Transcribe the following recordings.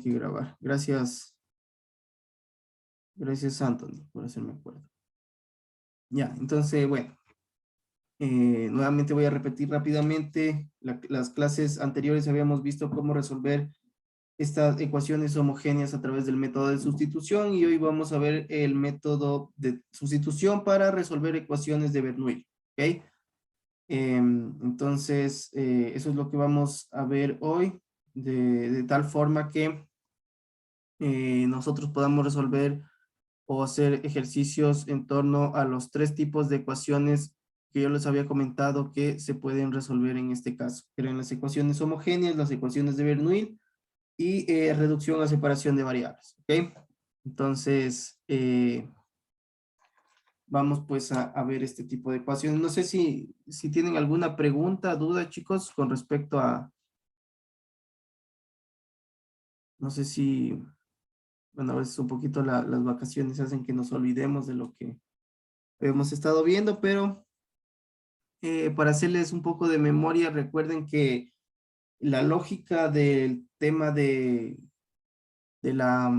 que grabar. Gracias. Gracias, Anthony, por hacerme acuerdo. Ya, entonces, bueno. Nuevamente voy a repetir rápidamente. Las clases anteriores habíamos visto cómo resolver estas ecuaciones homogéneas a través del método de sustitución y hoy vamos a ver el método de sustitución para resolver ecuaciones de Bernoulli. ¿Ok? Entonces, eso es lo que vamos a ver hoy, de tal forma que nosotros podamos resolver o hacer ejercicios en torno a los tres tipos de ecuaciones que yo les había comentado que se pueden resolver en este caso. Eran las ecuaciones homogéneas, las ecuaciones de Bernoulli y reducción a separación de variables. ¿Ok? Entonces, vamos pues a ver este tipo de ecuaciones. No sé si tienen alguna pregunta, duda, chicos, con respecto a... No sé si... Bueno, a veces un poquito las vacaciones hacen que nos olvidemos de lo que hemos estado viendo, pero para hacerles un poco de memoria, recuerden que la lógica del tema de la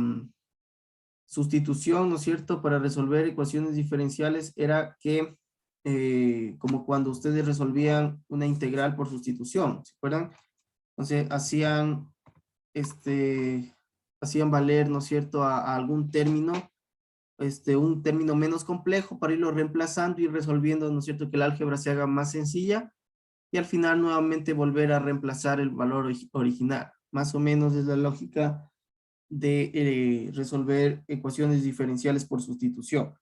sustitución, ¿no es cierto?, para resolver ecuaciones diferenciales era que, como cuando ustedes resolvían una integral por sustitución, ¿se acuerdan? Entonces, hacían valer, ¿no es cierto?, a algún término, un término menos complejo para irlo reemplazando y resolviendo, ¿no es cierto?, que el álgebra se haga más sencilla y al final nuevamente volver a reemplazar el valor original. Más o menos es la lógica de resolver ecuaciones diferenciales por sustitución.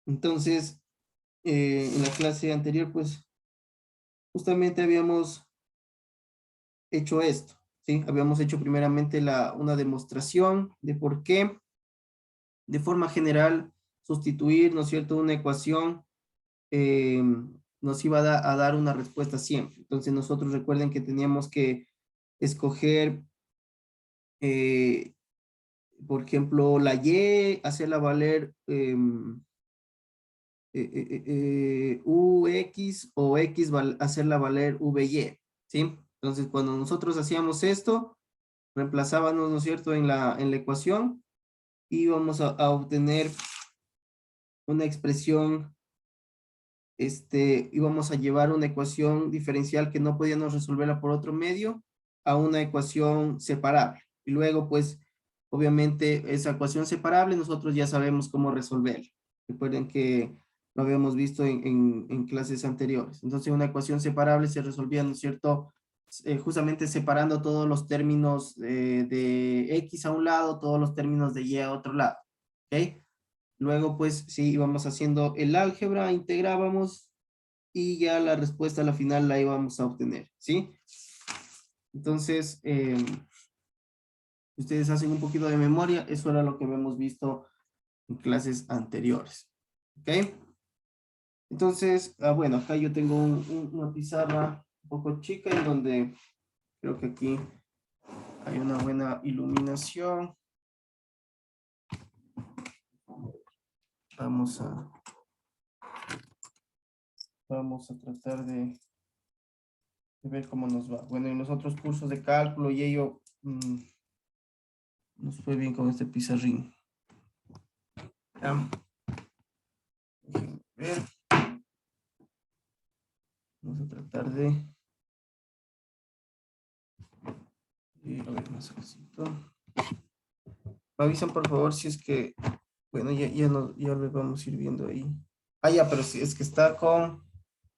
Entonces, en la clase anterior, pues, justamente habíamos hecho esto, ¿sí? Habíamos hecho primeramente una demostración de por qué, de forma general, sustituir, ¿no es cierto?, una ecuación nos iba a dar una respuesta siempre. Entonces, nosotros recuerden que teníamos que escoger por ejemplo, la Y, hacerla valer UX o X hacerla valer VY, ¿sí? Entonces, cuando nosotros hacíamos esto, reemplazábamos, ¿no es cierto?, en la ecuación y íbamos a obtener una expresión, íbamos a llevar una ecuación diferencial que no podíamos resolverla por otro medio a una ecuación separable. Y luego, pues, obviamente, esa ecuación separable nosotros ya sabemos cómo resolverla. Recuerden que lo habíamos visto en clases anteriores. Entonces, una ecuación separable se resolvía, ¿no es cierto?, justamente separando todos los términos de X a un lado, todos los términos de Y a otro lado. ¿Ok? Luego, pues, sí, íbamos haciendo el álgebra, integrábamos y ya la respuesta a la final la íbamos a obtener, ¿sí? Entonces, ustedes hacen un poquito de memoria, eso era lo que habíamos visto en clases anteriores, ¿ok? Entonces, bueno, acá yo tengo una pizarra un poco chica en donde creo que aquí hay una buena iluminación. Vamos a tratar de ver cómo nos va. Bueno, en los otros cursos de cálculo y ello nos fue bien con este pizarrín. ¿Ya? Déjenme ver. Vamos a tratar de... a ver, más suavecito. Me avisan, por favor, si es que... Bueno, ya lo vamos a ir viendo ahí. Ah, ya, pero si es que está con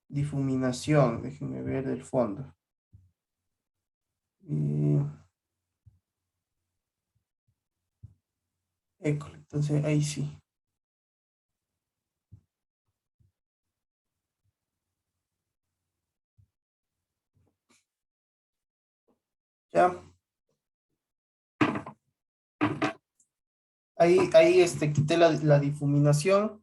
difuminación. Déjenme ver el fondo. École, entonces ahí sí. Ya. Ahí quité la difuminación.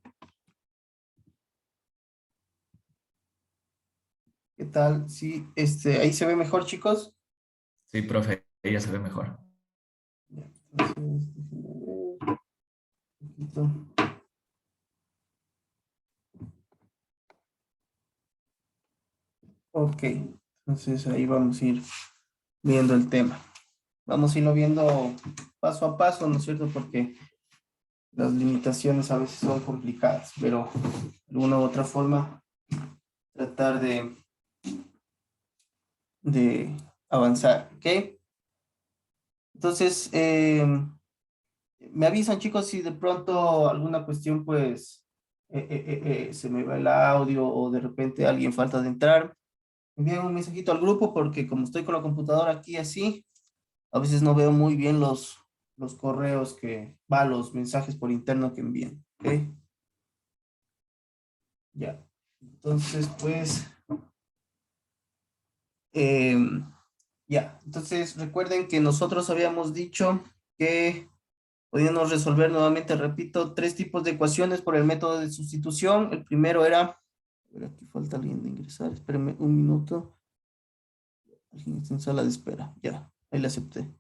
¿Qué tal? Sí, ahí se ve mejor, chicos. Sí, profe, ella se ve mejor. Ya, entonces, déjenme ver un poquito. Ok, entonces ahí vamos a ir viendo el tema. Vamos a irlo viendo paso a paso, ¿no es cierto? Porque las limitaciones a veces son complicadas, pero de alguna u otra forma tratar de avanzar, ¿ok? Entonces, me avisan, chicos, si de pronto alguna cuestión, pues, se me va el audio o de repente alguien falta de entrar. Envíen un mensajito al grupo porque como estoy con la computadora aquí así, a veces no veo muy bien los correos los mensajes por interno que envían, ¿ok? Ya. Entonces, pues, ya. Entonces, recuerden que nosotros habíamos dicho que podíamos resolver nuevamente, repito, 3 tipos de ecuaciones por el método de sustitución. El primero era, a ver, aquí falta alguien de ingresar, espérenme un minuto. Alguien está en sala de espera, ya, ahí le acepté.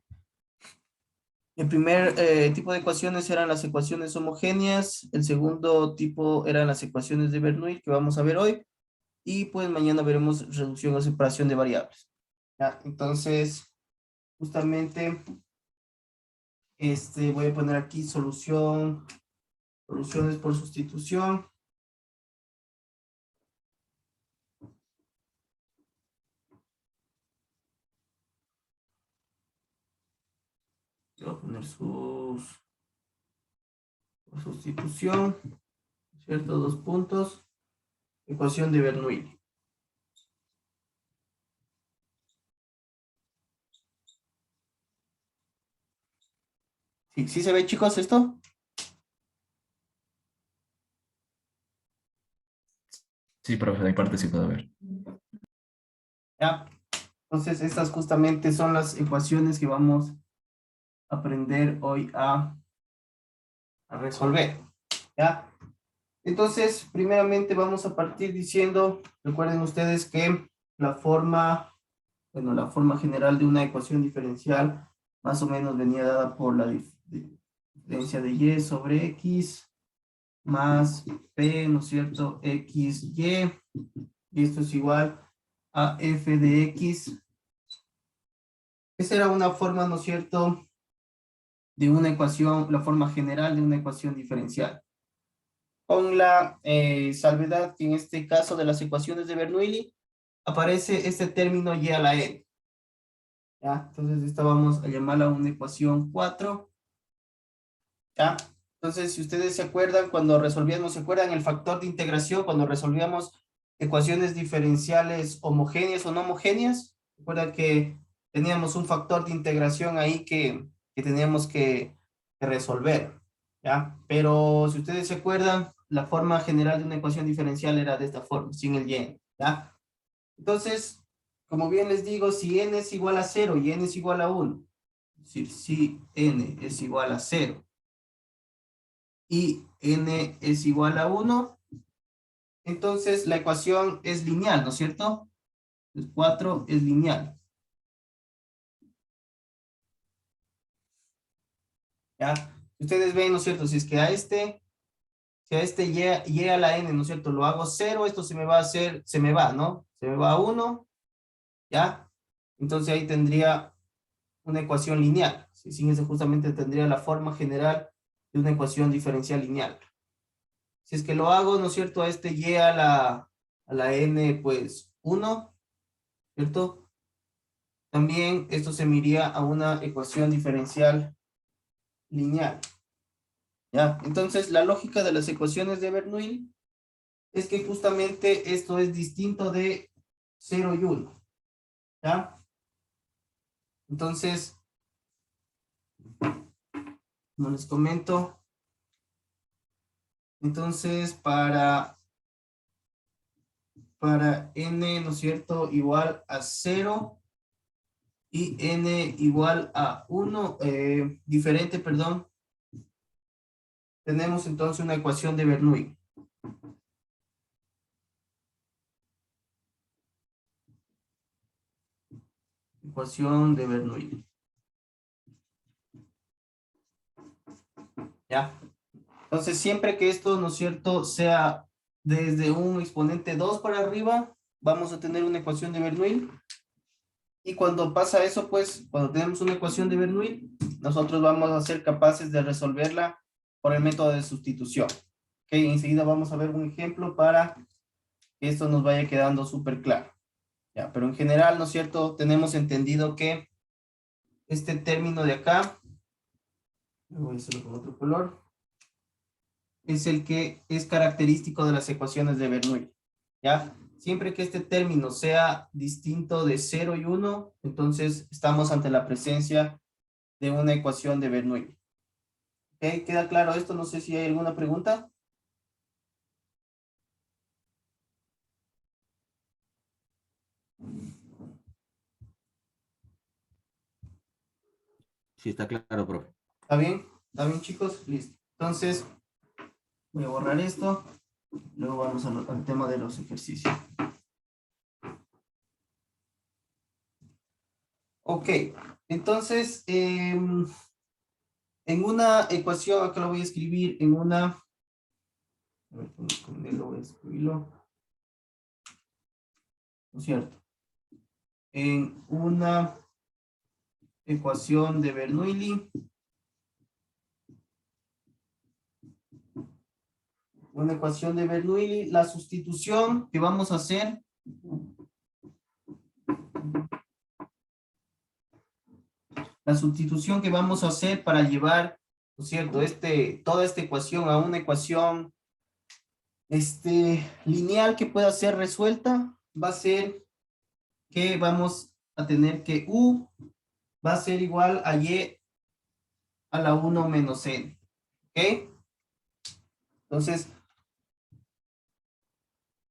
El primer tipo de ecuaciones eran las ecuaciones homogéneas, el segundo tipo eran las ecuaciones de Bernoulli que vamos a ver hoy, y pues mañana veremos reducción o separación de variables. ¿Ya? Entonces, justamente, voy a poner aquí soluciones por sustitución. Voy a poner por sustitución, ¿cierto? 2 puntos, ecuación de Bernoulli. ¿Sí, sí se ve, chicos, esto? Sí, profe, de mi parte sí puedo ver. ¿Ya? Entonces, estas justamente son las ecuaciones que vamos a aprender hoy a resolver. ¿Ya? Entonces, primeramente vamos a partir diciendo, recuerden ustedes que la forma general de una ecuación diferencial más o menos venía dada por la diferencia de y sobre x más p, ¿no es cierto? xy, y esto es igual a f de x. Esa era una forma, ¿no es cierto?, de una ecuación, la forma general de una ecuación diferencial. Con la salvedad que en este caso de las ecuaciones de Bernoulli aparece este término y a la n. ¿Ya? Entonces esta vamos a llamarla una ecuación 4. ¿Ya? Entonces, si ustedes se acuerdan, cuando resolvíamos, ¿se acuerdan el factor de integración? Cuando resolvíamos ecuaciones diferenciales homogéneas o no homogéneas, recuerda que teníamos un factor de integración ahí que teníamos que resolver, ¿ya? Pero si ustedes se acuerdan, la forma general de una ecuación diferencial era de esta forma, sin el y, ¿ya? Entonces, como bien les digo, si n es igual a 0 y n es igual a 1, es decir, si n es igual a 0 y n es igual a 1, entonces la ecuación es lineal, ¿no es cierto? El 4 es lineal. ¿Ya? Ustedes ven, ¿no es cierto? Si es que a este y a la n, ¿no es cierto? Lo hago 0, esto se me va a hacer, se me va, ¿no? Se me va a 1, ¿ya? Entonces ahí tendría una ecuación lineal. Sin eso justamente tendría la forma general de una ecuación diferencial lineal. Si es que lo hago, ¿no es cierto? A este y a la n, pues 1, ¿cierto? También esto se me iría a una ecuación diferencial lineal. ¿Ya? Entonces, la lógica de las ecuaciones de Bernoulli es que justamente esto es distinto de 0 y 1. ¿Ya? Entonces, como les comento, entonces para n, ¿no es cierto?, igual a 0 y n igual a 1, diferente, perdón, tenemos entonces una ecuación de Bernoulli. Ecuación de Bernoulli. ¿Ya? Entonces, siempre que esto, ¿no es cierto?, sea desde un exponente 2 para arriba, vamos a tener una ecuación de Bernoulli. Y cuando pasa eso, pues, cuando tenemos una ecuación de Bernoulli, nosotros vamos a ser capaces de resolverla por el método de sustitución. Ok, enseguida vamos a ver un ejemplo para que esto nos vaya quedando súper claro. Ya, pero en general, ¿no es cierto? Tenemos entendido que este término de acá, voy a hacerlo con otro color, es el que es característico de las ecuaciones de Bernoulli. ¿Ya? Siempre que este término sea distinto de 0 y 1, entonces estamos ante la presencia de una ecuación de Bernoulli. ¿Ok? ¿Queda claro esto? No sé si hay alguna pregunta. Sí, está claro, profe. ¿Está bien? ¿Está bien, chicos? Listo. Entonces, voy a borrar esto. Luego vamos al tema de los ejercicios. Ok. Entonces, en una ecuación, acá lo voy a escribir en una... A ver, con negro voy a escribirlo. ¿No es cierto? En una ecuación de Bernoulli. Una ecuación de Bernoulli, la sustitución que vamos a hacer para llevar, ¿no es cierto?, toda esta ecuación a una ecuación lineal que pueda ser resuelta, va a ser que vamos a tener que U va a ser igual a Y a la 1 menos N. ¿Ok? Entonces,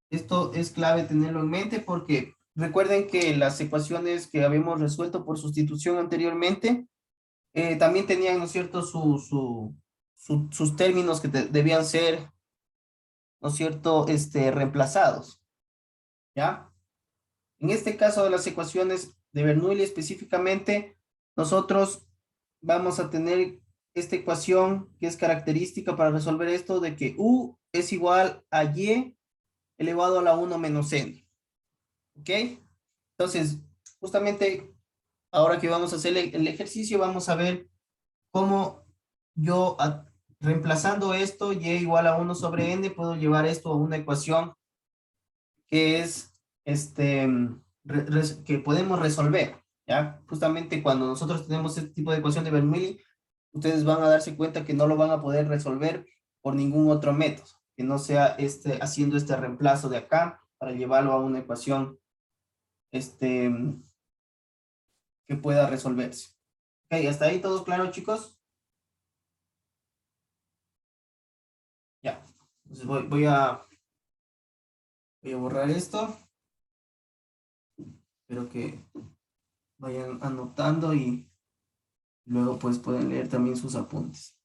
esto es clave tenerlo en mente porque recuerden que las ecuaciones que habíamos resuelto por sustitución anteriormente también tenían, ¿no es cierto?, sus términos que debían ser, ¿no es cierto?, reemplazados. ¿Ya? En este caso de las ecuaciones de Bernoulli específicamente, nosotros vamos a tener esta ecuación que es característica para resolver esto de que U es igual a Y elevado a la 1 menos N. ¿Ok? Entonces, justamente ahora que vamos a hacer el ejercicio, vamos a ver cómo yo, reemplazando esto, Y igual a 1 sobre N, puedo llevar esto a una ecuación que es, que podemos resolver, ¿ya? Justamente cuando nosotros tenemos este tipo de ecuación de Bernoulli, ustedes van a darse cuenta que no lo van a poder resolver por ningún otro método, que no sea haciendo este reemplazo de acá para llevarlo a una ecuación, que pueda resolverse. Ok, ¿hasta ahí todo claro, chicos? Ya. Entonces voy a borrar esto. Espero que vayan anotando y luego pues pueden leer también sus apuntes.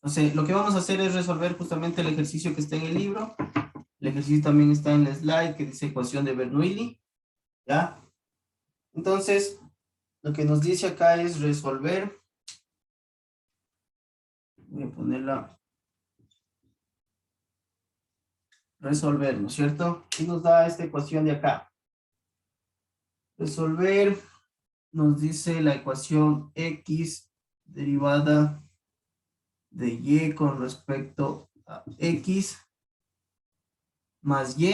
Entonces, lo que vamos a hacer es resolver justamente el ejercicio que está en el libro. El ejercicio también está en la slide que dice ecuación de Bernoulli. ¿Ya? Entonces, lo que nos dice acá es resolver. Voy a ponerla. Resolver, ¿no es cierto? Y nos da esta ecuación de acá. Resolver nos dice la ecuación X derivada de Y con respecto a X más Y.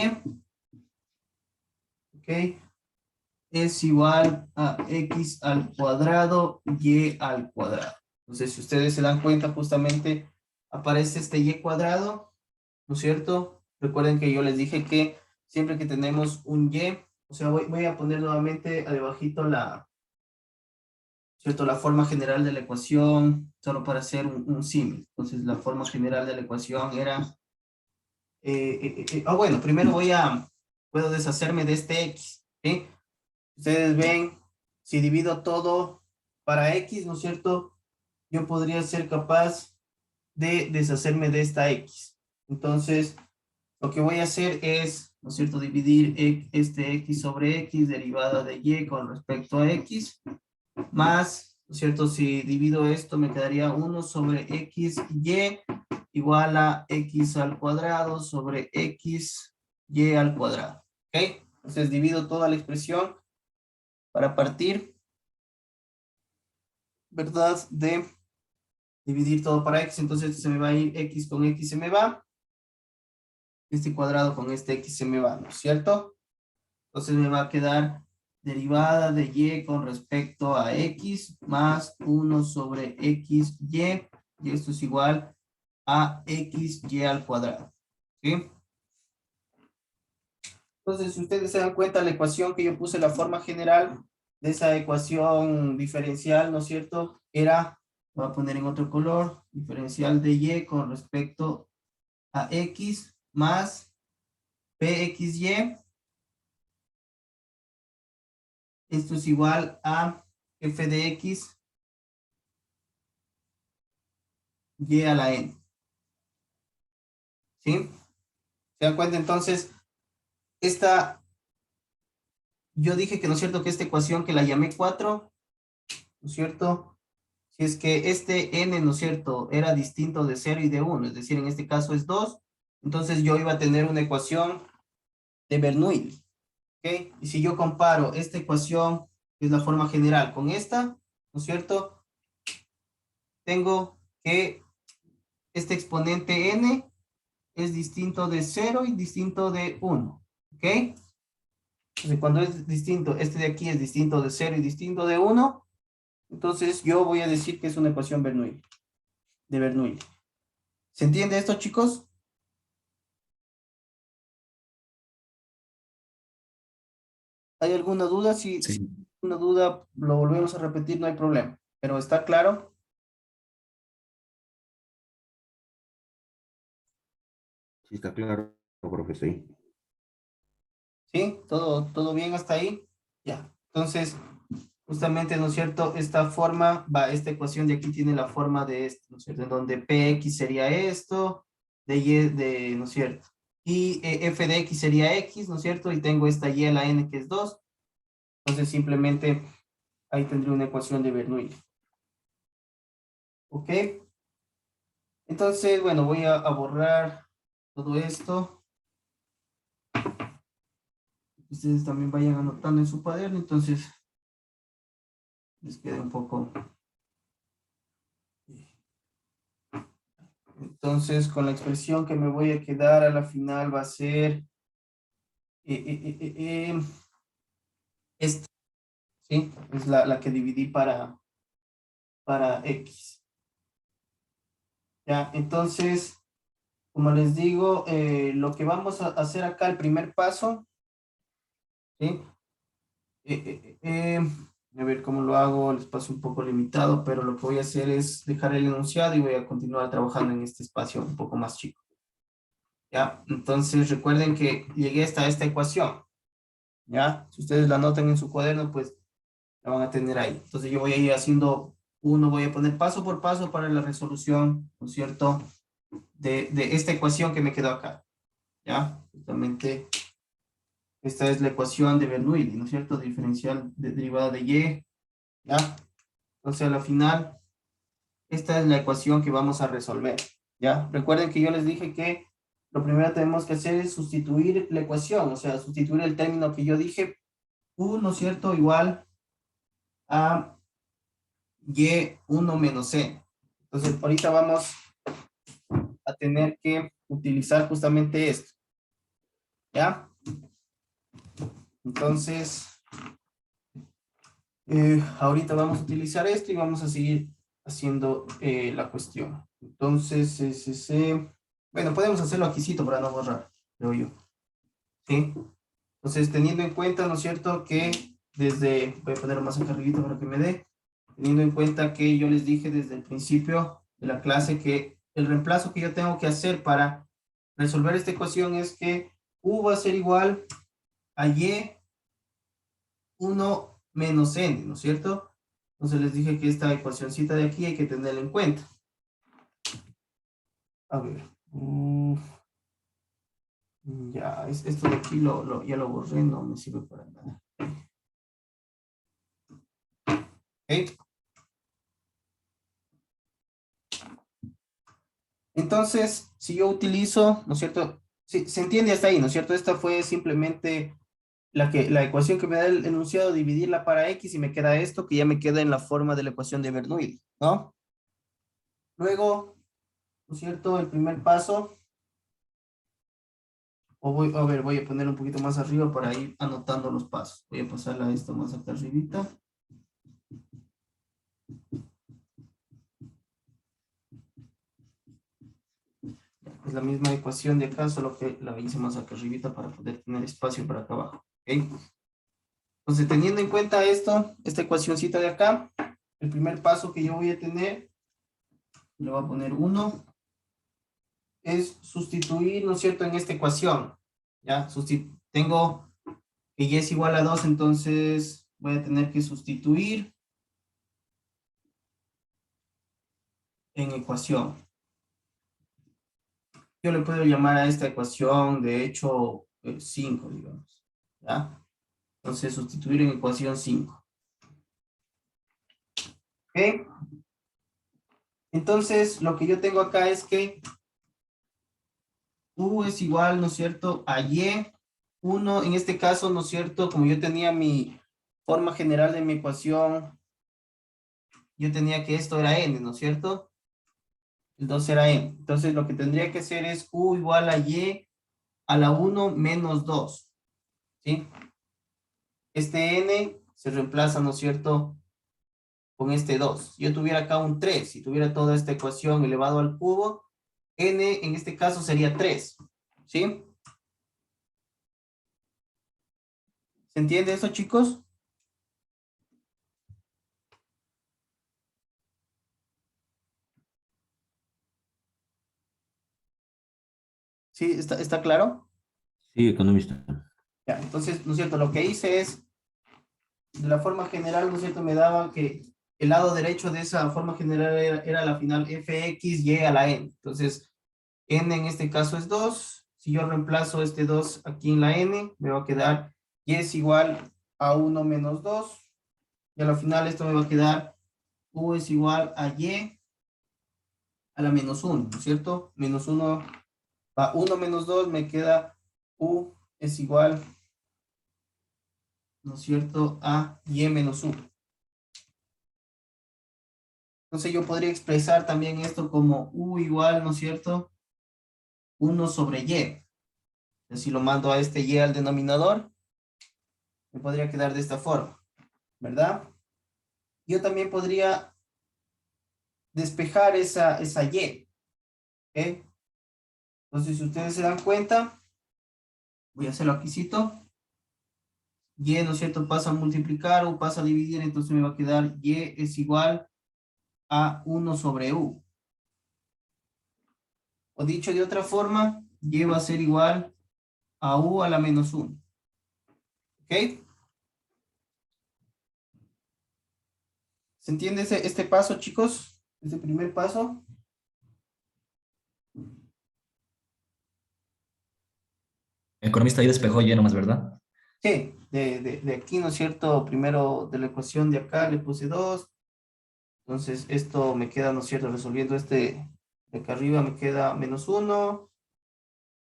¿Ok? Es igual a X al cuadrado Y al cuadrado. Entonces, si ustedes se dan cuenta, justamente aparece este Y cuadrado, ¿no es cierto? Recuerden que yo les dije que siempre que tenemos un Y, o sea, voy a poner nuevamente debajito ¿cierto? La forma general de la ecuación, solo para hacer un símil. Entonces, la forma general de la ecuación era... bueno, primero puedo deshacerme de este X, ¿sí? Ustedes ven, si divido todo para X, ¿no es cierto? Yo podría ser capaz de deshacerme de esta X. Entonces, lo que voy a hacer es, ¿no es cierto?, dividir este X sobre X derivada de Y con respecto a X, más, ¿no es cierto?, si divido esto me quedaría 1 sobre X, Y, igual a X al cuadrado sobre X, Y al cuadrado. ¿Ok? Entonces divido toda la expresión para partir, ¿verdad? De dividir todo para x, entonces se me va a ir x con x se me va, este cuadrado con este x se me va, ¿no es cierto? Entonces me va a quedar derivada de y con respecto a x más 1 sobre xy, y esto es igual a xy al cuadrado, ¿sí? Entonces, si ustedes se dan cuenta, la ecuación que yo puse, la forma general de esa ecuación diferencial, ¿no es cierto? Era, voy a poner en otro color, diferencial de y con respecto a x más pxy. Esto es igual a f de x y a la n. ¿Sí? ¿Se dan cuenta? Entonces, yo dije que, ¿no es cierto?, que esta ecuación que la llamé 4, ¿no es cierto? Si es que este n, ¿no es cierto?, era distinto de 0 y de 1, es decir, en este caso es 2, entonces yo iba a tener una ecuación de Bernoulli, ¿ok? Y si yo comparo esta ecuación, que es la forma general, con esta, ¿no es cierto?, tengo que este exponente n es distinto de 0 y distinto de 1, ¿ok? Entonces, cuando es distinto, este de aquí es distinto de 0 y distinto de 1, entonces yo voy a decir que es una ecuación Bernoulli, de Bernoulli. ¿Se entiende esto, chicos? ¿Hay alguna duda? Si hay Sí, alguna duda, lo volvemos a repetir, no hay problema. Pero ¿está claro? Sí, está claro, profe, sí. ¿Sí? ¿Todo bien hasta ahí? Ya. Entonces, justamente, ¿no es cierto? Esta forma, esta ecuación de aquí tiene la forma de esto, ¿no es cierto? En donde px sería esto, de y, ¿no es cierto? Y f de x sería x, ¿no es cierto? Y tengo esta y a la n que es 2. Entonces, simplemente ahí tendría una ecuación de Bernoulli. ¿Ok? Entonces, bueno, voy a borrar todo esto. Ustedes también vayan anotando en su cuaderno, entonces les quede un poco. Entonces, con la expresión que me voy a quedar a la final va a ser esta, ¿sí? Es la que dividí para x. Ya, entonces, como les digo, lo que vamos a hacer acá, el primer paso, ¿sí? A ver cómo lo hago, el espacio un poco limitado, pero lo que voy a hacer es dejar el enunciado y voy a continuar trabajando en este espacio un poco más chico. ¿Ya? Entonces recuerden que llegué hasta esta ecuación. ¿Ya? Si ustedes la anotan en su cuaderno, pues la van a tener ahí. Entonces yo voy a ir haciendo voy a poner paso por paso para la resolución, ¿no es cierto?, de esta ecuación que me quedó acá. ¿Ya? Justamente esta es la ecuación de Bernoulli, ¿no es cierto?, diferencial de derivada de y. ¿Ya? Entonces a la final, esta es la ecuación que vamos a resolver. ¿Ya? Recuerden que yo les dije que lo primero que tenemos que hacer es sustituir la ecuación, o sea, sustituir el término que yo dije, u, ¿no es cierto?, igual a y1 menos n. Entonces, ahorita vamos a tener que utilizar justamente esto. ¿Ya? Entonces, ahorita vamos a utilizar esto y vamos a seguir haciendo la cuestión. Entonces, bueno, podemos hacerlo aquícito para no borrar, creo yo. ¿Sí? Entonces, teniendo en cuenta, ¿no es cierto?, que voy a ponerlo más acá arribita para que me dé, teniendo en cuenta que yo les dije desde el principio de la clase que el reemplazo que yo tengo que hacer para resolver esta ecuación es que u va a ser igual a y1 menos n, ¿no es cierto? Entonces les dije que esta ecuacióncita de aquí hay que tenerla en cuenta. A ver. Ya, esto de aquí ya lo borré, no me sirve para nada. ¿Ok? Entonces, si yo utilizo, ¿no es cierto? Sí, se entiende hasta ahí, ¿no es cierto? Esta fue simplemente la ecuación que me da el enunciado, dividirla para x y me queda esto, que ya me queda en la forma de la ecuación de Bernoulli, ¿no? Luego, ¿no es cierto? El primer paso, a ver, voy a poner un poquito más arriba para ir anotando los pasos. Voy a pasarla a esto más acá arribita. Es la misma ecuación de acá, solo que la hice más acá arribita para poder tener espacio para acá abajo. ¿Ok? Entonces, teniendo en cuenta esto, esta ecuacióncita de acá, el primer paso que yo voy a tener, le voy a poner 1, es sustituir, ¿no es cierto?, en esta ecuación. ¿Ya? Tengo que y es igual a 2, entonces voy a tener que sustituir en ecuación. Yo le puedo llamar a esta ecuación, de hecho, 5, digamos. ¿Ya? Entonces, sustituir en ecuación 5. ¿Ok? Entonces, lo que yo tengo acá es que U es igual, ¿no es cierto?, a Y. 1, en este caso, ¿no es cierto?, como yo tenía mi forma general de mi ecuación, yo tenía que esto era N, ¿no es cierto? El 2 era N. Entonces, lo que tendría que hacer es U igual a Y a la 1 menos 2. ¿Sí? Este N se reemplaza, ¿no es cierto?, con este 2. Si yo tuviera acá un 3, si tuviera toda esta ecuación elevado al cubo, N en este caso sería 3. ¿Sí? ¿Se entiende eso, chicos? ¿Sí? ¿Está claro? Sí, economista. Ya, entonces, ¿no es cierto? Lo que hice es, de la forma general, ¿no es cierto? Me daba que el lado derecho de esa forma general era la final fx y a la n. Entonces, n en este caso es 2. Si yo reemplazo este 2 aquí en la n, me va a quedar y es igual a 1 menos 2. Y a la final esto me va a quedar u es igual a y a la menos 1, ¿no es cierto? Menos 1 a 1 menos 2 me queda u es igual, ¿no es cierto?, a y menos 1. Entonces yo podría expresar también esto como u igual, ¿no es cierto?, 1 sobre y. Si lo mando a este y al denominador, me podría quedar de esta forma, ¿verdad? Yo también podría despejar esa y, ¿ok? Entonces, si ustedes se dan cuenta, voy a hacerlo aquícito. Y, ¿no es cierto?, pasa a multiplicar o pasa a dividir, entonces me va a quedar y es igual a 1 sobre u. O dicho de otra forma, y va a ser igual a u a la menos 1. ¿Ok? ¿Se entiende este paso, chicos? Este primer paso. Economista ahí despejó Y nomás, ¿verdad? Sí, de aquí, ¿no es cierto? Primero de la ecuación de acá le puse 2. Entonces esto me queda, ¿no es cierto? Resolviendo este de acá arriba me queda menos 1.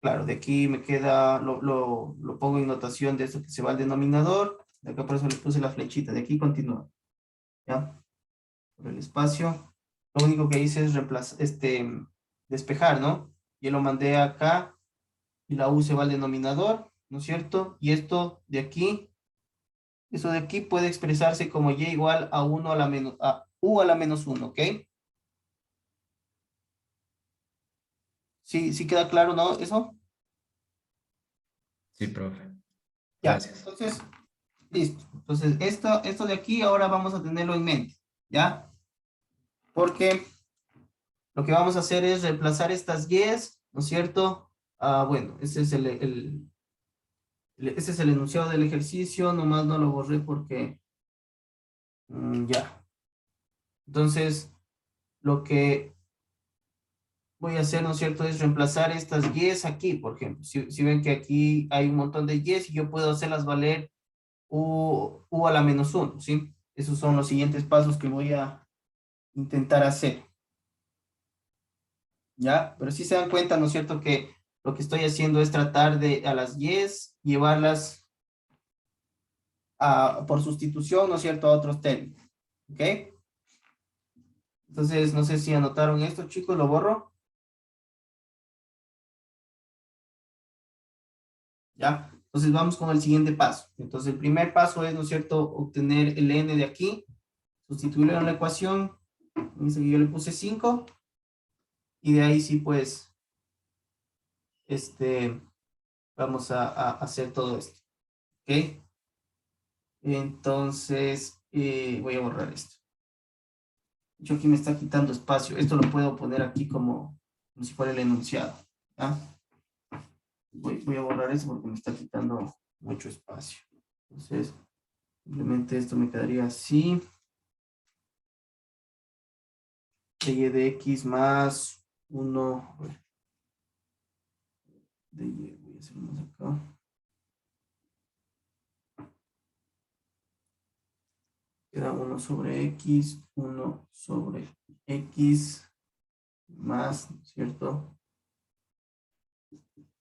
Claro, de aquí me queda, lo pongo en notación de esto que se va al denominador. De acá por eso le puse la flechita. De aquí continúa. ¿Ya? Por el espacio. Lo único que hice es despejar, ¿no? Yo lo mandé acá y la U se va al denominador, ¿no es cierto? Y esto de aquí, eso de aquí puede expresarse como y igual a 1 a la menos, a u a la menos 1, ¿ok? ¿Sí, sí queda claro, no? Eso. Sí, profe. Ya, Gracias. entonces, listo. Entonces, esto de aquí ahora vamos a tenerlo en mente, ¿ya? Porque lo que vamos a hacer es reemplazar estas y's, ¿no es cierto? Bueno, ese es ese es el enunciado del ejercicio, nomás no lo borré porque, ya. Entonces, lo que voy a hacer, ¿no es cierto?, es reemplazar estas y's aquí, por ejemplo. Si ven que aquí hay un montón de y's y yo puedo hacerlas valer u a la menos 1, ¿sí? Esos son los siguientes pasos que voy a intentar hacer, ¿ya? Pero si se dan cuenta, ¿no es cierto?, que lo que estoy haciendo es tratar de a las y's llevarlas por sustitución, ¿no es cierto?, a otros términos. ¿Ok? Entonces, no sé si anotaron esto, chicos, lo borro. ¿Ya? Entonces, vamos con el siguiente paso. Entonces, el primer paso es, ¿no es cierto?, obtener el n de aquí, sustituirlo en la ecuación. Dice que yo le puse 5. Y de ahí sí, pues, vamos a hacer todo esto. ¿Ok? Entonces, voy a borrar esto. Yo aquí me está quitando espacio. Esto lo puedo poner aquí como si fuera el enunciado. ¿Ya? Voy a borrar eso porque me está quitando mucho espacio. Entonces, simplemente esto me quedaría así. Y de x más 1 de y. Voy a hacer más acá. Queda 1 sobre x, 1 sobre x más, ¿cierto?,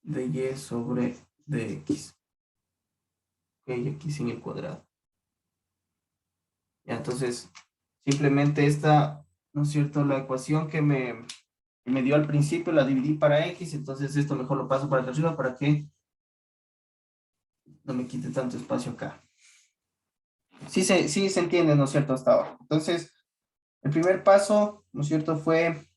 de y sobre dx. Ok, aquí sin el cuadrado. Ya, entonces, simplemente esta, ¿no es cierto?, la ecuación que me dio al principio la dividí para x, entonces esto mejor lo paso para arriba para que no me quite tanto espacio acá. Sí se entiende, ¿no es cierto?, hasta ahora. Entonces, el primer paso, ¿no es cierto?, fue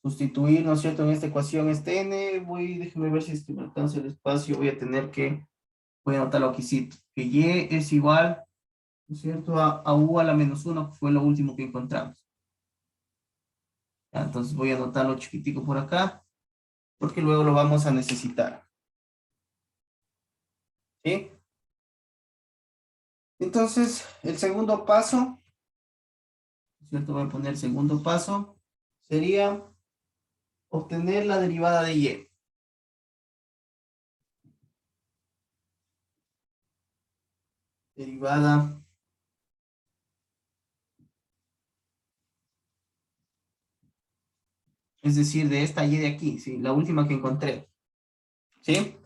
sustituir, ¿no es cierto?, en esta ecuación este n. Déjeme ver si es que me alcanza el espacio. Voy a anotarlo aquí, sí, que y es igual, ¿no es cierto?, a u a la menos 1, que fue lo último que encontramos. Ya, entonces voy a anotarlo chiquitico por acá, porque luego lo vamos a necesitar. ¿Sí? Entonces, el segundo paso, ¿no es cierto?, voy a poner el segundo paso, sería obtener la derivada de y. Derivada es decir, de esta y de aquí, ¿sí?, la última que encontré. ¿Sí?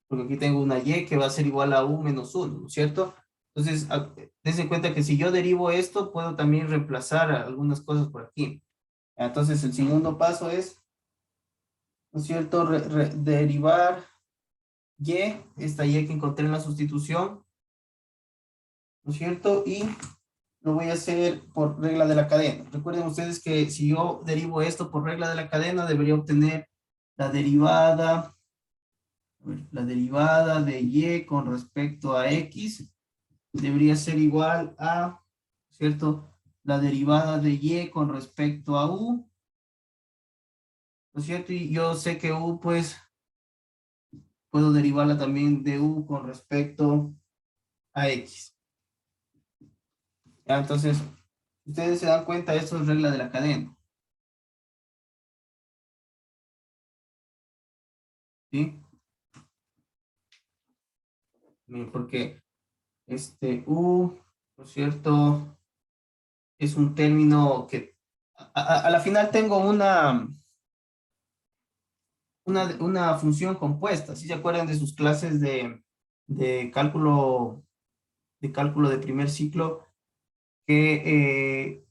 Porque aquí tengo una y que va a ser igual a u menos 1, ¿no es cierto? Entonces, dense cuenta que si yo derivo esto, puedo también reemplazar algunas cosas por aquí. Entonces, el segundo paso es, ¿no es cierto?, derivar y, esta y que encontré en la sustitución, ¿no es cierto? Y lo voy a hacer por regla de la cadena. Recuerden ustedes que si yo derivo esto por regla de la cadena, debería obtener la derivada de y con respecto a x debería ser igual a, ¿cierto?, la derivada de y con respecto a u, ¿no es cierto? Y yo sé que u, pues, puedo derivarla también de u con respecto a x. ¿Ya? Entonces, ustedes se dan cuenta, esto es regla de la cadena. ¿Sí? Porque u, ¿no es cierto?, es un término que a la final tengo una función compuesta. ¿Sí se acuerdan de sus clases de cálculo de primer ciclo? Que,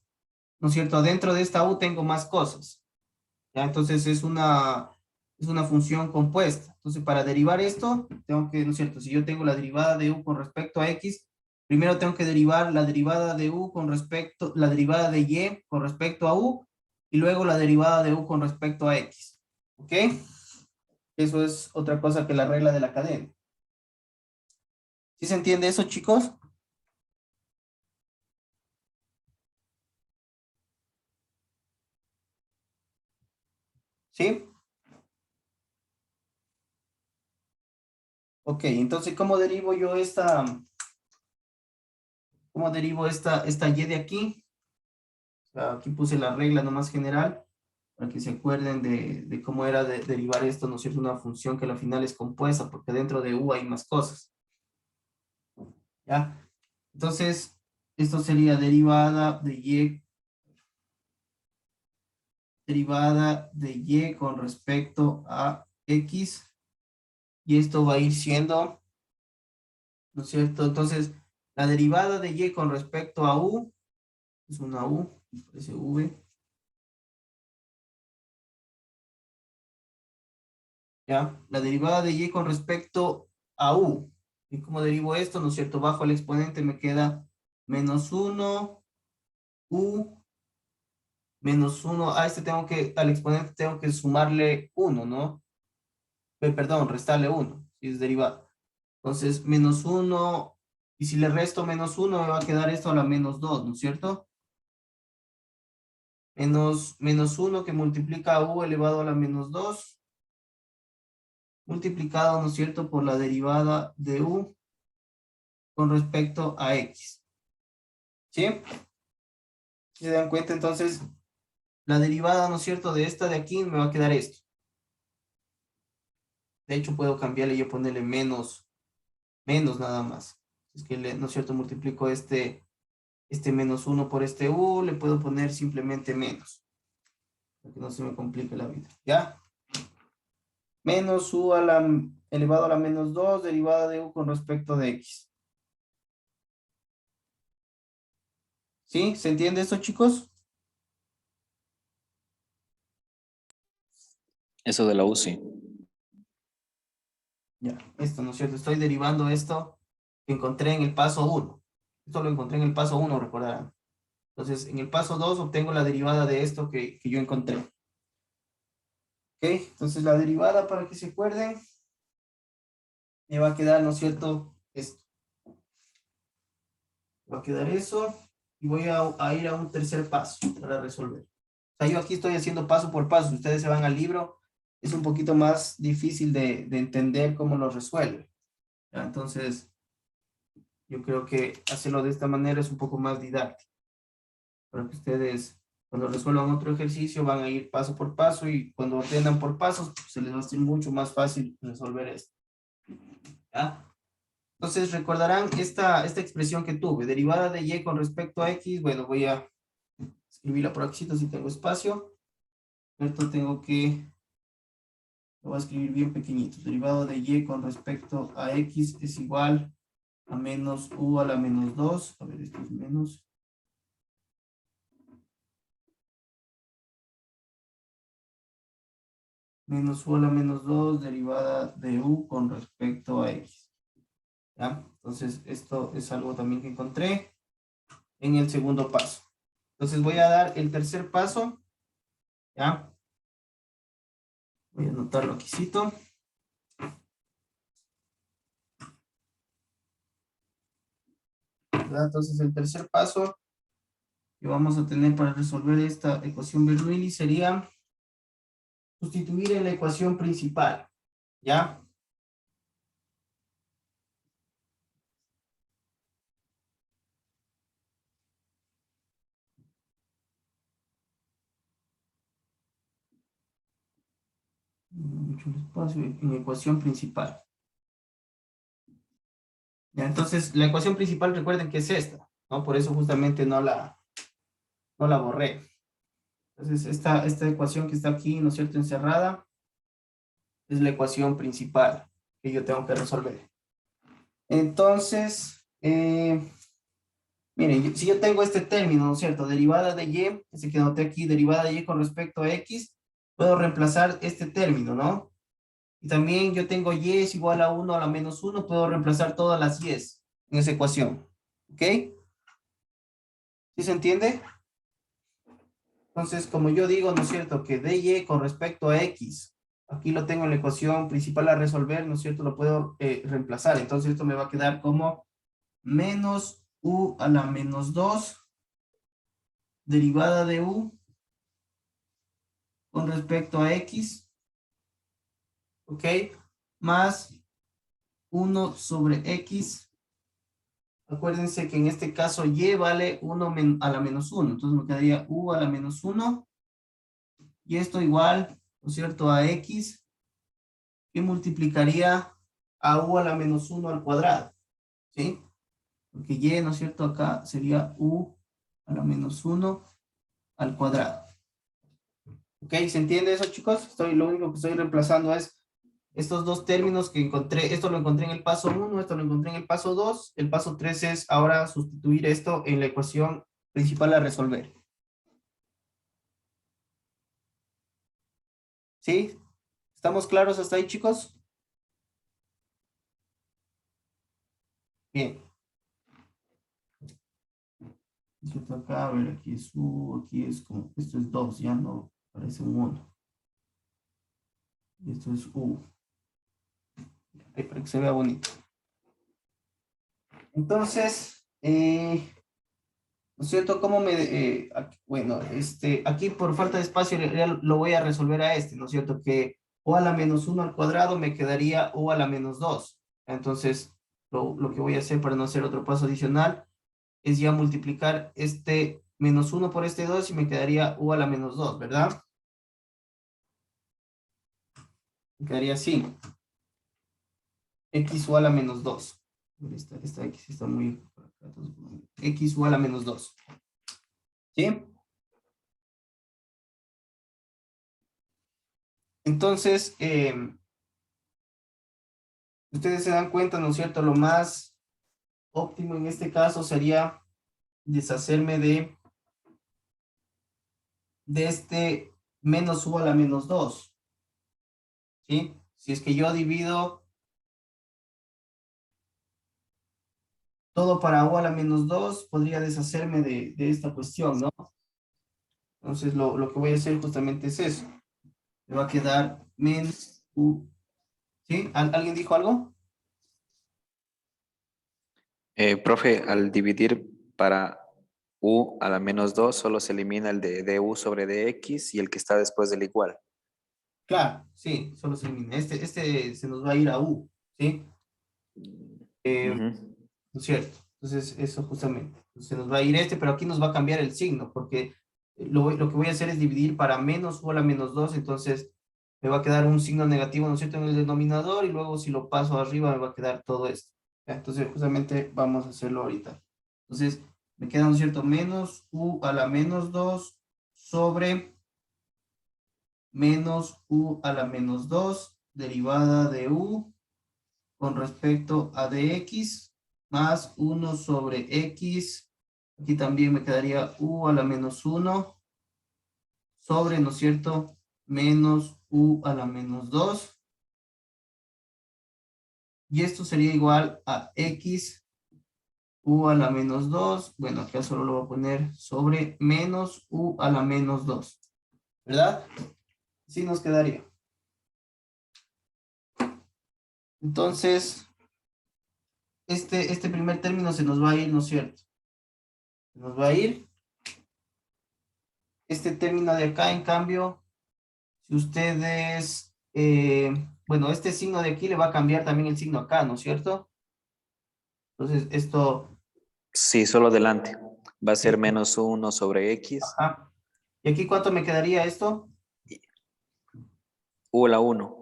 ¿no es cierto?, dentro de esta u tengo más cosas. ¿Ya? Entonces es una función compuesta. Entonces, para derivar esto, tengo que, ¿no es cierto?, si yo tengo la derivada de u con respecto a x, primero tengo que derivar la derivada de u la derivada de y con respecto a u, y luego la derivada de u con respecto a x. ¿Ok? Eso es otra cosa que la regla de la cadena. ¿Sí se entiende eso, chicos? ¿Sí? Ok, entonces, ¿cómo derivo yo esta y de aquí? O sea, aquí puse la regla nomás general, para que se acuerden de cómo era derivar esto, ¿no es cierto? Una función que al final es compuesta, porque dentro de u hay más cosas. ¿Ya? Entonces, esto sería derivada de y con respecto a x Y esto va a ir siendo, ¿no es cierto? Entonces, la derivada de y con respecto a u, es una u, parece v. ¿Ya? La derivada de y con respecto a u. ¿Y cómo derivo esto? ¿No es cierto? Bajo el exponente me queda menos 1, u, menos 1. A este tengo que, al exponente tengo que sumarle 1, ¿no? Perdón, restarle 1, si es derivada. Entonces, menos 1, y si le resto menos 1, me va a quedar esto a la menos 2, ¿no es cierto? Menos 1 que multiplica a u elevado a la menos 2, multiplicado, ¿no es cierto?, por la derivada de u con respecto a x. ¿Sí? Si se dan cuenta, entonces, la derivada, ¿no es cierto?, de esta de aquí me va a quedar esto. De hecho, puedo cambiarle y yo ponerle menos nada más. Es que, ¿no es cierto?, multiplico este menos 1 por este u, le puedo poner simplemente menos. Para que no se me complique la vida. ¿Ya? Menos u a la elevado a la menos 2, derivada de u con respecto de x. ¿Sí? ¿Se entiende esto, chicos? Eso de la UCI. Ya, esto, ¿no es cierto? Estoy derivando esto que encontré en el paso 1. Esto lo encontré en el paso 1, recordarán. Entonces, en el paso 2 obtengo la derivada de esto que yo encontré. ¿Ok? Entonces, la derivada, para que se acuerden, me va a quedar, ¿no es cierto?, esto. Va a quedar eso. Y voy a ir a un tercer paso para resolver. O sea, yo aquí estoy haciendo paso por paso. Ustedes se van al libro. Es un poquito más difícil de entender cómo lo resuelve. ¿Ya? Entonces, yo creo que hacerlo de esta manera es un poco más didáctico. Para que ustedes, cuando resuelvan otro ejercicio, van a ir paso por paso y cuando aprendan por pasos, pues, se les va a hacer mucho más fácil resolver esto. ¿Ya? Entonces, recordarán esta expresión que tuve, derivada de y con respecto a x. Bueno, voy a escribirla por aquí si tengo espacio. Esto tengo que, lo voy a escribir bien pequeñito. Derivado de y con respecto a x es igual a menos u a la menos 2. A ver, esto es menos. Menos u a la menos 2, derivada de u con respecto a x. ¿Ya? Entonces, esto es algo también que encontré en el segundo paso. Entonces, voy a dar el tercer paso. ¿Ya? Voy a anotarlo aquícito. ¿Verdad? Entonces, el tercer paso que vamos a tener para resolver esta ecuación Bernoulli sería sustituir en la ecuación principal. ¿Ya? Mucho espacio en ecuación principal. ¿Ya? Entonces, la ecuación principal, recuerden que es esta, ¿no? Por eso justamente no la borré. Entonces, esta ecuación que está aquí, ¿no es cierto?, encerrada, es la ecuación principal que yo tengo que resolver. Entonces, miren, si yo tengo este término, ¿no es cierto?, derivada de y, ese que anoté aquí, derivada de y con respecto a x, puedo reemplazar este término, ¿no? Y también yo tengo y es igual a 1 a la menos 1, puedo reemplazar todas las y en esa ecuación. ¿Ok? ¿Sí se entiende? Entonces, como yo digo, ¿no es cierto?, que dy con respecto a x, aquí lo tengo en la ecuación principal a resolver, ¿no es cierto?, lo puedo reemplazar. Entonces, esto me va a quedar como menos u a la menos 2, derivada de u con respecto a x, ¿ok? Más 1 sobre x. Acuérdense que en este caso y vale 1 a la menos 1. Entonces me quedaría u a la menos 1. Y esto igual, ¿no es cierto?, a x, que multiplicaría a u a la menos 1 al cuadrado. ¿Sí? Porque y, ¿no es cierto?, acá sería u a la menos 1 al cuadrado. ¿Ok? ¿Se entiende eso, chicos? Lo único que estoy reemplazando es estos dos términos que encontré, esto lo encontré en el paso 1, esto lo encontré en el paso 2, el paso 3 es ahora sustituir esto en la ecuación principal a resolver. ¿Sí? ¿Estamos claros hasta ahí, chicos? Bien. Esto acá, a ver, aquí es U, aquí es como, esto es 2, ya no parece un 1. Y esto es U. Ahí para que se vea bonito. Entonces, ¿no es cierto? ¿Cómo me, bueno, aquí por falta de espacio lo voy a resolver a ¿no es cierto? Que o a la menos 1 al cuadrado me quedaría o a la menos 2. Entonces, lo que voy a hacer para no hacer otro paso adicional es ya multiplicar este menos 1 por este 2 y me quedaría u a la menos 2, ¿verdad? Me quedaría así. X u a la menos 2. Esta X está muy... X u a la menos 2. ¿Sí? Entonces, ustedes se dan cuenta, ¿no es cierto? Lo más óptimo en este caso sería deshacerme de este menos u a la menos 2. ¿Sí? Si es que yo divido todo para u a la menos 2, podría deshacerme de esta cuestión, ¿no? Entonces, lo que voy a hacer justamente es eso. Me va a quedar menos u. ¿Sí? ¿Alguien dijo algo? Profe, al dividir para u a la menos 2 solo se elimina el de du sobre dx y el que está después del igual. Claro, sí, solo se elimina. Este se nos va a ir a u, ¿sí? Ujú. ¿No es cierto? Entonces, eso justamente. Entonces, se nos va a ir pero aquí nos va a cambiar el signo, porque lo que voy a hacer es dividir para menos u a la menos 2, entonces me va a quedar un signo negativo, ¿no es cierto?, en el denominador, y luego si lo paso arriba me va a quedar todo esto. ¿Ya? Entonces, justamente vamos a hacerlo ahorita. Entonces, me queda, ¿no es cierto?, menos u a la menos 2 sobre menos u a la menos 2 derivada de u con respecto a dx más 1 sobre x. Aquí también me quedaría u a la menos 1 sobre, ¿no es cierto?, menos u a la menos 2. Y esto sería igual a x u a la menos 2. Bueno, acá solo lo voy a poner sobre menos u a la menos 2. ¿Verdad? Sí nos quedaría. Entonces, este primer término se nos va a ir, ¿no es cierto? Se nos va a ir. Este término de acá, en cambio, si ustedes, bueno, este signo de aquí le va a cambiar también el signo acá, ¿no es cierto? Entonces, esto, Sí, solo delante. Va a ser menos 1 sobre x, ajá. ¿Y aquí cuánto me quedaría esto? u a la 1.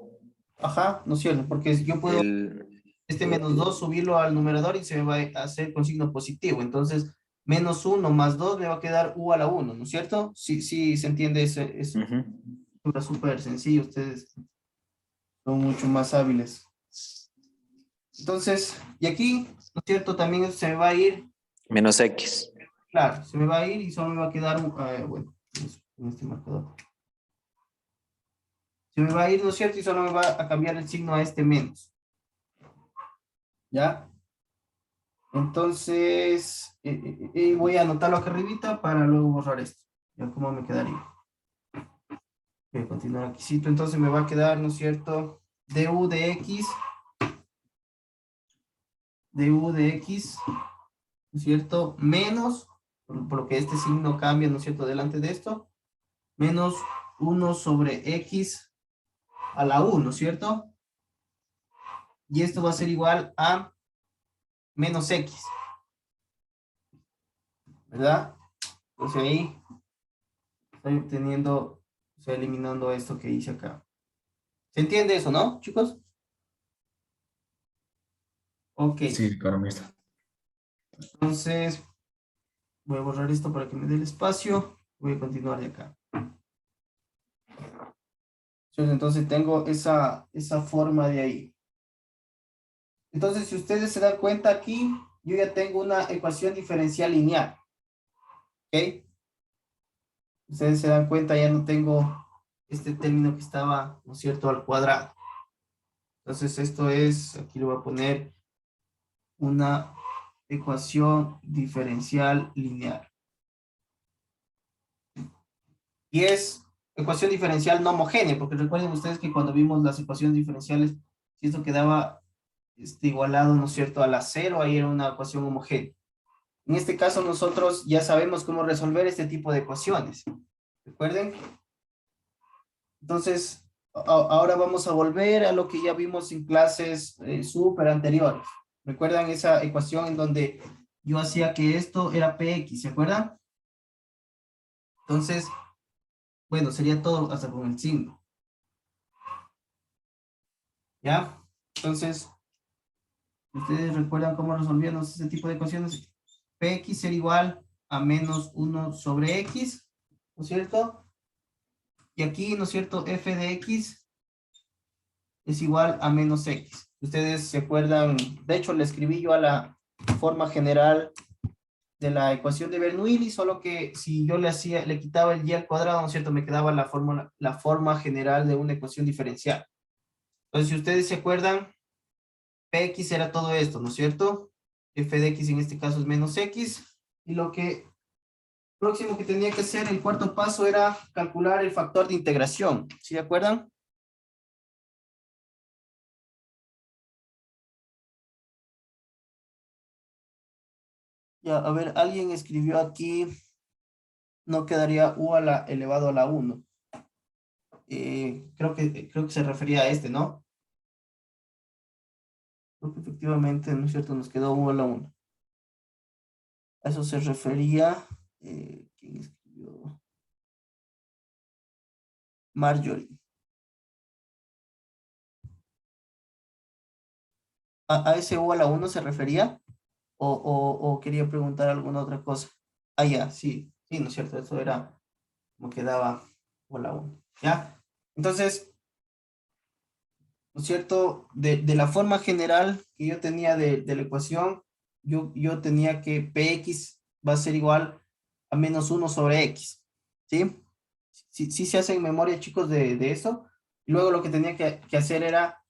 Ajá, ¿no es cierto? Porque yo puedo El, este menos 2 subirlo al numerador y se me va a hacer con signo positivo. Entonces, menos 1 más 2 me va a quedar u a la 1, ¿no es cierto? Sí, sí, se entiende eso. ujú. Es súper sencillo, ustedes son mucho más hábiles. Entonces, y aquí, ¿no es cierto? También se me va a ir, Menos x. claro, se me va a ir y solo me va a quedar, bueno, con este marcador. Se me va a ir, ¿no es cierto? Y solo me va a cambiar el signo a este menos. ¿Ya? Entonces, voy a anotarlo acá arribita para luego borrar esto. ¿Ya cómo me quedaría? Voy a continuar aquí. Entonces me va a quedar, ¿no es cierto? Du de x, ¿no es cierto? Menos, por lo que este signo cambia, ¿no es cierto? Delante de esto, menos 1 sobre x a la u, ¿no es cierto? Y esto va a ser igual a menos x, ¿verdad? Entonces ahí estoy obteniendo, estoy eliminando esto que hice acá. ¿Se entiende eso, no, chicos? Ok, Sí, economista. entonces voy a borrar esto para que me dé el espacio. Voy a continuar de acá. Entonces tengo esa forma de ahí. Entonces, si ustedes se dan cuenta aquí, yo ya tengo una ecuación diferencial lineal. ¿Ok? Ustedes se dan cuenta, ya no tengo este término que estaba, ¿no es cierto?, al cuadrado. Entonces, esto es, aquí lo voy a poner, una ecuación diferencial lineal. Y es ecuación diferencial no homogénea, porque recuerden ustedes que cuando vimos las ecuaciones diferenciales, si esto quedaba igualado, ¿no es cierto?, a la cero, ahí era una ecuación homogénea. En este caso, nosotros ya sabemos cómo resolver este tipo de ecuaciones. ¿Recuerden? Entonces, ahora vamos a volver a lo que ya vimos en clases súper anteriores. ¿Recuerdan esa ecuación en donde yo hacía que esto era Px? ¿Se acuerdan? Entonces, bueno, sería todo hasta con el signo. ¿Ya? Entonces, ¿ustedes recuerdan cómo resolvíamos ese tipo de ecuaciones? Px era igual a menos 1 sobre x, ¿no es cierto? Y aquí, ¿no es cierto? F de x es igual a menos x. Ustedes se acuerdan, de hecho le escribí yo a la forma general de la ecuación de Bernoulli, solo que si yo le quitaba el y al cuadrado, ¿no es cierto? Me quedaba la forma general de una ecuación diferencial. Entonces, si ustedes se acuerdan, Px era todo esto, ¿no es cierto? F de x en este caso es menos x, y lo que próximo que tenía que hacer, el cuarto paso, era calcular el factor de integración. ¿Sí se acuerdan? Ya, a ver, alguien escribió aquí, no quedaría u a la elevado a la 1. Creo que se refería a este, ¿no? Creo que efectivamente, ¿no es cierto? Nos quedó u a la 1. A eso se refería, ¿quién escribió? Marjorie. ¿A ese u a la 1 se refería? ¿O quería preguntar alguna otra cosa? Ah, ya, sí, sí, ¿no es cierto? Eso era como quedaba u a la 1. ¿Ya? Entonces, ¿no es cierto? De la forma general que yo tenía de la ecuación, yo tenía que Px va a ser igual a menos 1 sobre x. ¿Sí? Sí se hacen memoria, chicos, de eso. Y luego lo que tenía que hacer era,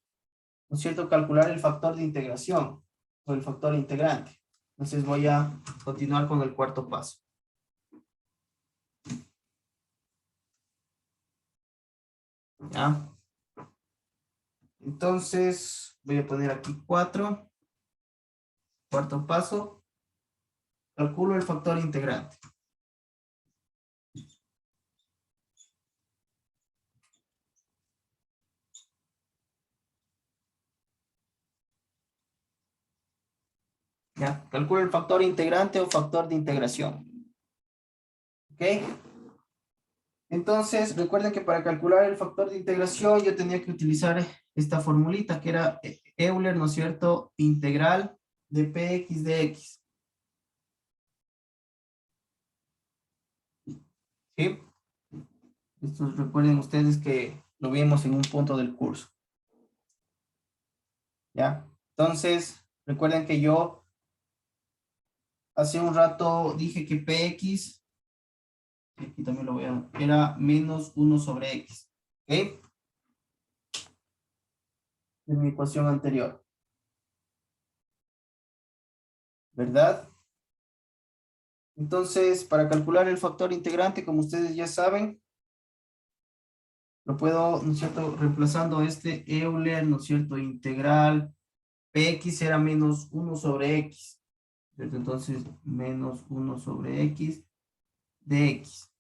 ¿no es cierto?, calcular el factor de integración o el factor integrante. Entonces voy a continuar con el cuarto paso. ¿Ya? Entonces voy a poner aquí 4. Cuarto paso. Calculo el factor integrante. ¿Ya? Calculo el factor integrante o factor de integración. ¿Ok? Entonces, recuerden que para calcular el factor de integración yo tenía que utilizar esta formulita que era Euler, ¿no es cierto? Integral de Px de x. ¿Sí? Esto recuerden ustedes que lo vimos en un punto del curso. ¿Ya? Entonces, recuerden que yo hace un rato dije que Px, aquí también lo voy a, era menos 1 sobre x. ¿Ok? En mi ecuación anterior. ¿Verdad? Entonces, para calcular el factor integrante, como ustedes ya saben, lo puedo, ¿no es cierto?, reemplazando este Euler, ¿no es cierto?, integral, Px era menos 1 sobre x, ¿cierto? Entonces, menos 1 sobre x de x.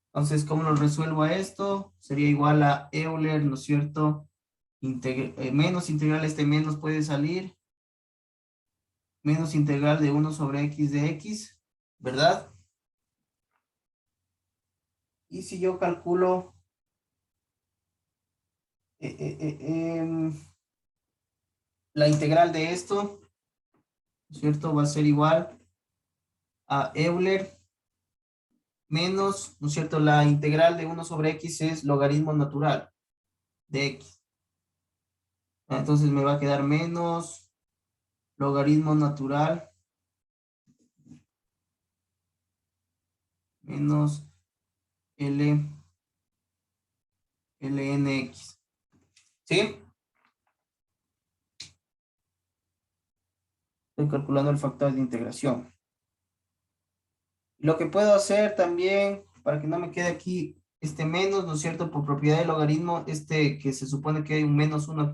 Entonces, ¿cómo lo resuelvo a esto? Sería igual a Euler, ¿no es cierto?, menos integral, este menos puede salir, menos integral de 1 sobre x de x, ¿verdad? Y si yo calculo la integral de esto, ¿cierto? Va a ser igual a Euler menos, ¿no es cierto? La integral de 1 sobre x es logaritmo natural de x. Entonces me va a quedar menos logaritmo natural menos lnx. ¿Sí? Estoy calculando el factor de integración. Lo que puedo hacer también, para que no me quede aquí este menos, ¿no es cierto? Por propiedad del logaritmo, que se supone que hay un menos 1